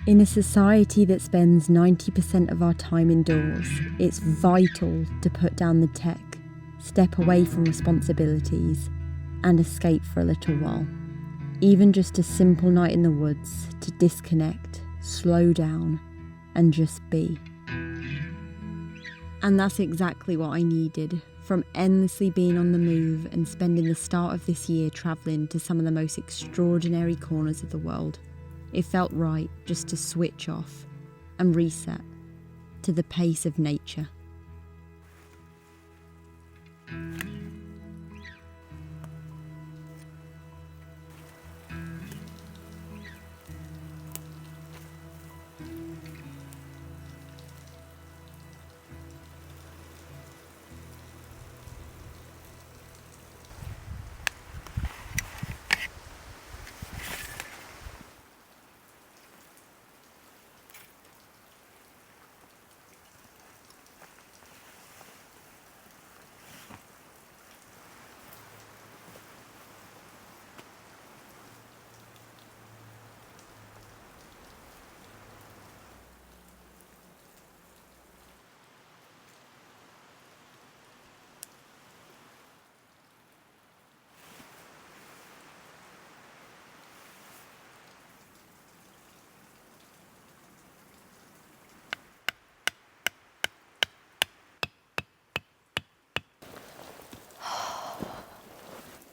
In a society that spends 90% of our time indoors, it's vital to put down the tech, step away from responsibilities, and escape for a little while. Even just a simple night in the woods to disconnect, slow down, and just be. And that's exactly what I needed, from endlessly being on the move and spending the start of this year travelling to some of the most extraordinary corners of the world. It felt right just to switch off and reset to the pace of nature.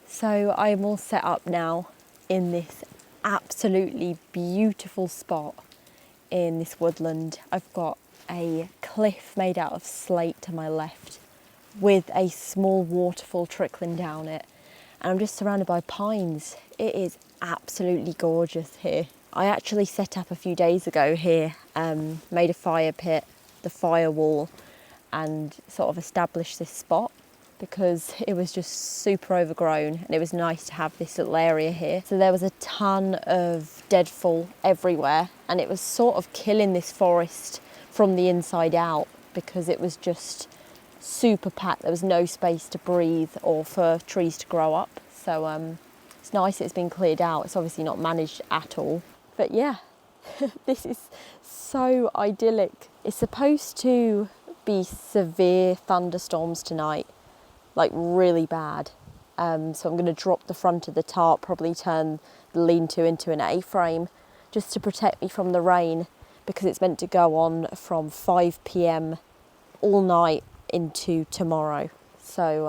So I'm all set up now in this absolutely beautiful spot in this woodland. I've got a cliff made out of slate to my left with a small waterfall trickling down it, and I'm just surrounded by pines. It is absolutely gorgeous here. I actually set up a few days ago here, made a fire pit, the firewall, and sort of established this spot because it was just super overgrown and it was nice to have this little area here. So there was a ton of deadfall everywhere and it was sort of killing this forest from the inside out because it was just super packed. There was no space to breathe or for trees to grow up. So it's nice it's been cleared out. It's obviously not managed at all. But yeah, this is so idyllic. It's supposed to be severe thunderstorms tonight, like really bad. So I'm going to drop the front of the tarp, probably turn the lean-to into an A-frame just to protect me from the rain because it's meant to go on from 5 p.m. all night into tomorrow. So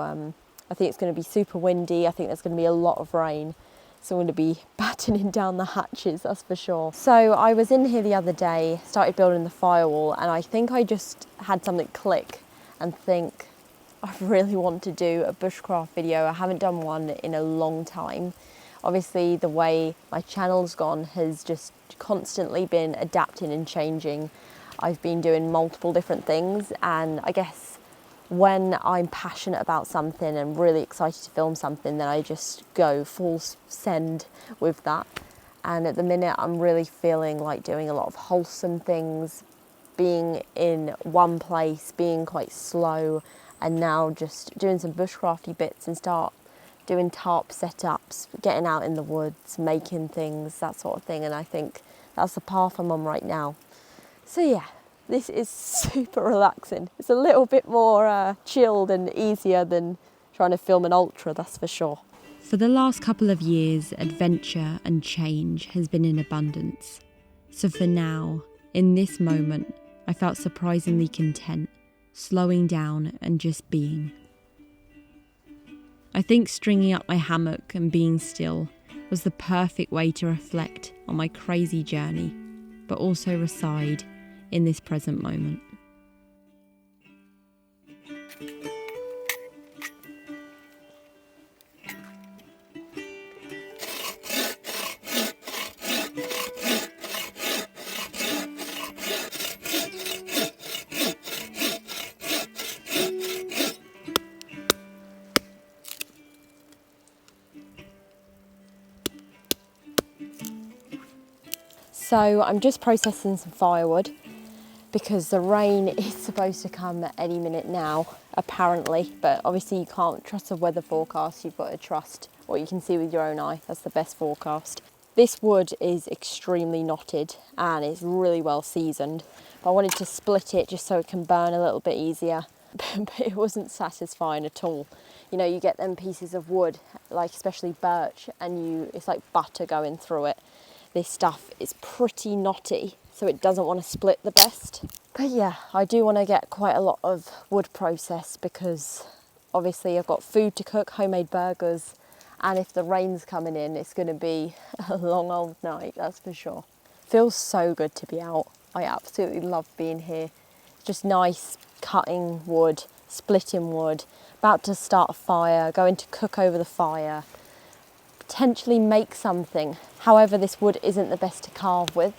I think it's going to be super windy. I think there's going to be a lot of rain. So I'm going to be battening down the hatches, that's for sure. So I was in here the other day, started building the firewall, and I think I just had something click and think, I really want to do a bushcraft video. I haven't done one in a long time. Obviously, the way my channel's gone has just constantly been adapting and changing. I've been doing multiple different things, and I guess when I'm passionate about something and really excited to film something, then I just go full send with that. And at the minute, I'm really feeling like doing a lot of wholesome things, being in one place, being quite slow, and now just doing some bushcrafty bits and start doing tarp setups, getting out in the woods, making things, that sort of thing. And I think that's the path I'm on right now. So yeah, this is super relaxing. It's a little bit more chilled and easier than trying to film an ultra, that's for sure. For the last couple of years, adventure and change has been in abundance. So for now, in this moment, I felt surprisingly content, slowing down and just being. I think stringing up my hammock and being still was the perfect way to reflect on my crazy journey, but also reside in this present moment. So I'm just processing some firewood because the rain is supposed to come at any minute now, apparently, but obviously you can't trust the weather forecast. You've got to trust what you can see with your own eye. That's the best forecast. This wood is extremely knotted and it's really well seasoned. But I wanted to split it just so it can burn a little bit easier. But it wasn't satisfying at all. You know, you get them pieces of wood, like especially birch, and it's like butter going through it. This stuff is pretty knotty, so it doesn't want to split the best. But yeah, I do want to get quite a lot of wood processed because obviously I've got food to cook, homemade burgers, and if the rain's coming in, it's going to be a long old night, that's for sure. Feels so good to be out. I absolutely love being here. It's just nice cutting wood, splitting wood, about to start a fire, going to cook over the fire, potentially make something. However, this wood isn't the best to carve with.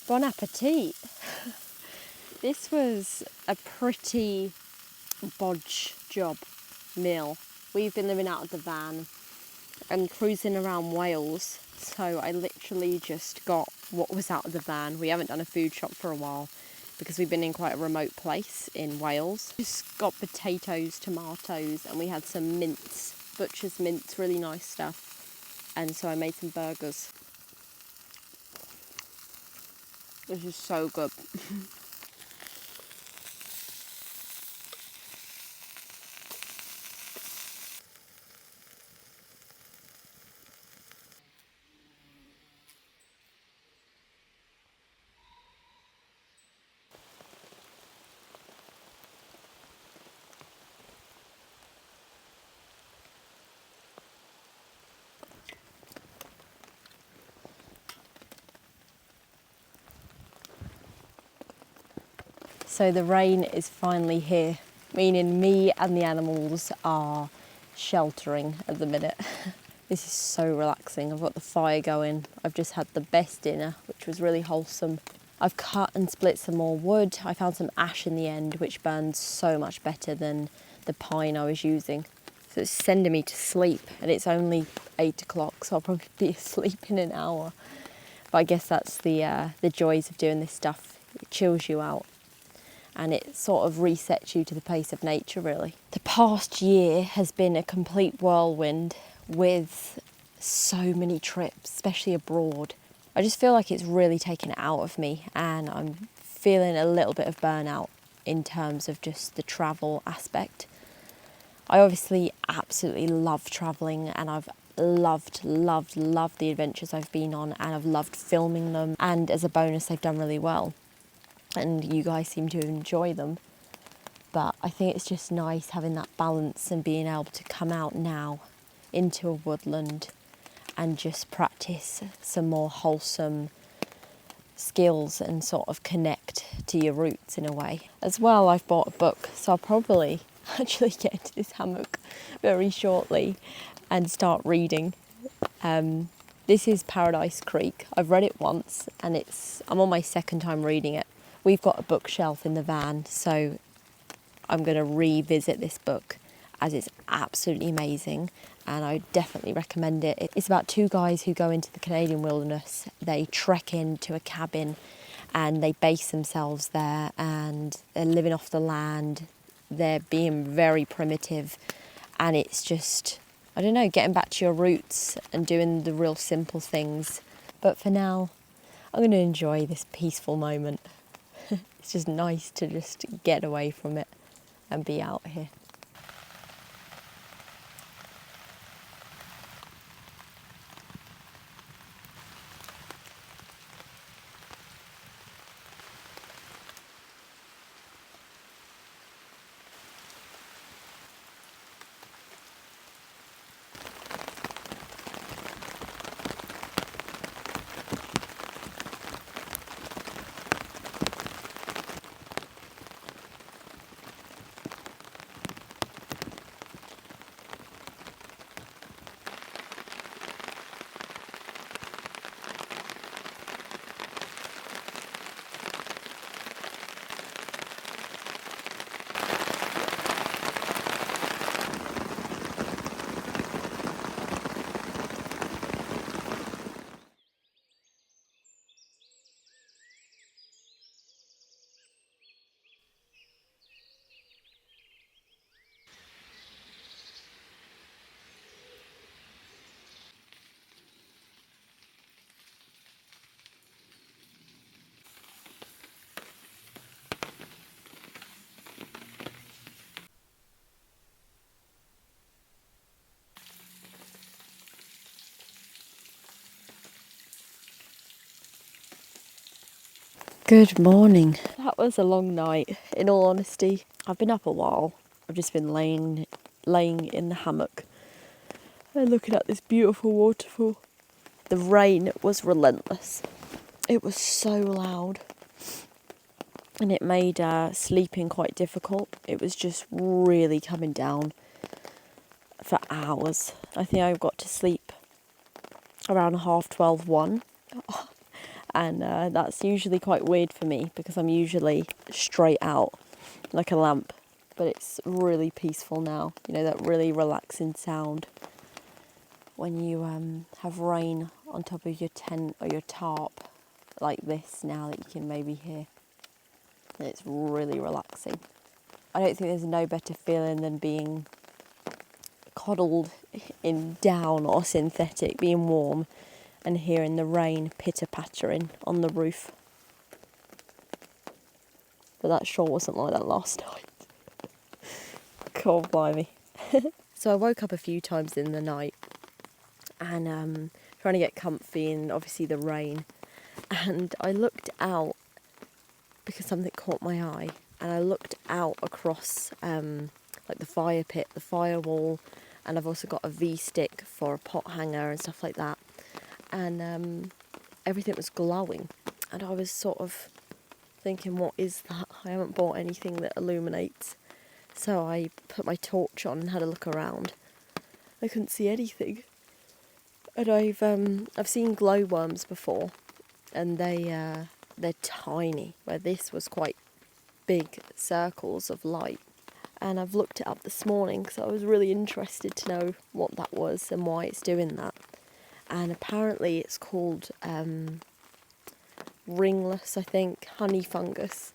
Bon appetit. This was a pretty bodge job meal. We've been living out of the van and cruising around Wales, so I literally just got what was out of the van. We haven't done a food shop for a while because we've been in quite a remote place in Wales. Just got potatoes, tomatoes, and we had some mince, butcher's mince, really nice stuff. And so I made some burgers. This is so good. So the rain is finally here, meaning me and the animals are sheltering at the minute. This is so relaxing. I've got the fire going. I've just had the best dinner, which was really wholesome. I've cut and split some more wood. I found some ash in the end, which burns so much better than the pine I was using. So it's sending me to sleep, and it's only 8 o'clock, so I'll probably be asleep in an hour. But I guess that's the joys of doing this stuff. It chills you out. And it sort of resets you to the pace of nature, really. The past year has been a complete whirlwind with so many trips, especially abroad. I just feel like it's really taken it out of me, and I'm feeling a little bit of burnout in terms of just the travel aspect. I obviously absolutely love travelling, and I've loved the adventures I've been on, and I've loved filming them, and as a bonus they've done really well and you guys seem to enjoy them. But I think it's just nice having that balance and being able to come out now into a woodland and just practice some more wholesome skills and sort of connect to your roots in a way. As well, I've bought a book, so I'll probably actually get into this hammock very shortly and start reading. This is Paradise Creek. I've read it once and I'm on my second time reading it. We've got a bookshelf in the van, so I'm going to revisit this book as it's absolutely amazing and I definitely recommend it. It's about two guys who go into the Canadian wilderness. They trek into a cabin and they base themselves there and they're living off the land. They're being very primitive and it's just, I don't know, getting back to your roots and doing the real simple things. But for now, I'm going to enjoy this peaceful moment. It's just nice to just get away from it and be out here. Good morning. That was a long night, in all honesty. I've been up a while. I've just been laying in the hammock and looking at this beautiful waterfall. The rain was relentless. It was so loud and it made sleeping quite difficult. It was just really coming down for hours. I think I got to sleep around 12:30, 1. And that's usually quite weird for me because I'm usually straight out like a lamp. But it's really peaceful now. You know, that really relaxing sound when you have rain on top of your tent or your tarp like this now that you can maybe hear. And it's really relaxing. I don't think there's no better feeling than being coddled in down or synthetic, being warm and hearing the rain pitter-pattering on the roof. But that sure wasn't like that last night. God blimey. So I woke up a few times in the night and trying to get comfy in obviously the rain. And I looked out because something caught my eye. And I looked out across like the fire pit, the firewall. And I've also got a V-stick for a pot hanger and stuff like that. And everything was glowing and I was sort of thinking, what is that? I haven't bought anything that illuminates. So I put my torch on and had a look around. I couldn't see anything. And I've seen glowworms before and they're tiny, where this was quite big circles of light. And I've looked it up this morning because I was really interested to know what that was and why it's doing that. And apparently it's called ringless, I think, honey fungus,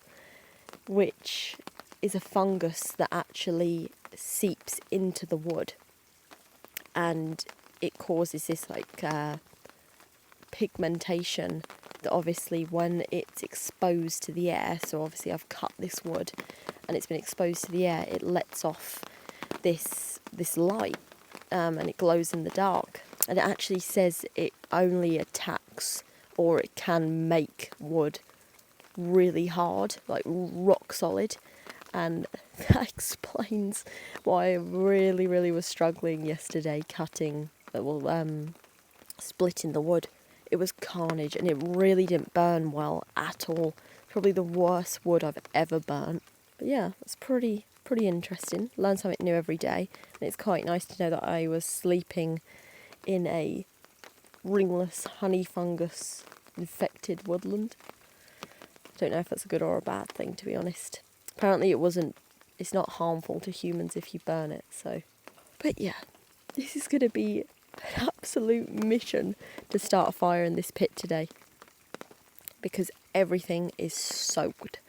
which is a fungus that actually seeps into the wood and it causes this like pigmentation that obviously when it's exposed to the air, so obviously I've cut this wood and it's been exposed to the air, it lets off this light, and it glows in the dark. And it actually says it only attacks, or it can make wood really hard, like rock solid. And that explains why I really was struggling yesterday cutting, splitting the wood. It was carnage, and it really didn't burn well at all. Probably the worst wood I've ever burnt. But yeah, it's pretty interesting. Learn something new every day, and it's quite nice to know that I was sleeping in a ringless honey fungus infected woodland. I don't know if that's a good or a bad thing, to be honest. Apparently it's not harmful to humans if you burn it, so. But yeah, this is going to be an absolute mission to start a fire in this pit today, because everything is soaked.